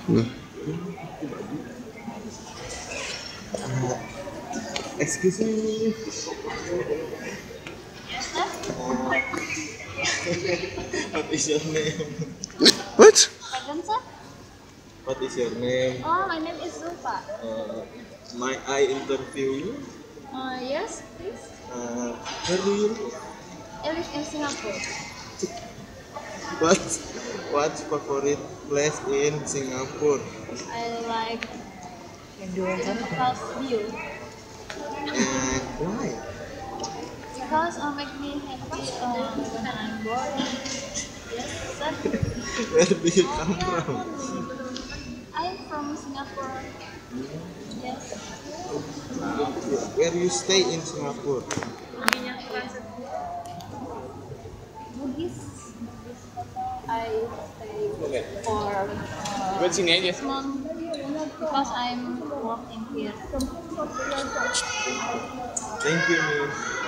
Hmm. Excuse me. What is your name? What? Pardon, sir? What is your name? Oh, my name is Zulfa. Might I interview you? Yes, please. Where do you live? I live in Singapore. What's favorite place in Singapore? I like house view And why? because make me happy when I'm bored. Yes, sir. Where do you come from? I'm from Singapore. Yes. Where you stay in Singapore? Bugis. I stay for Buat sini aja. 6 months because I'm working here. Thank you, Miss.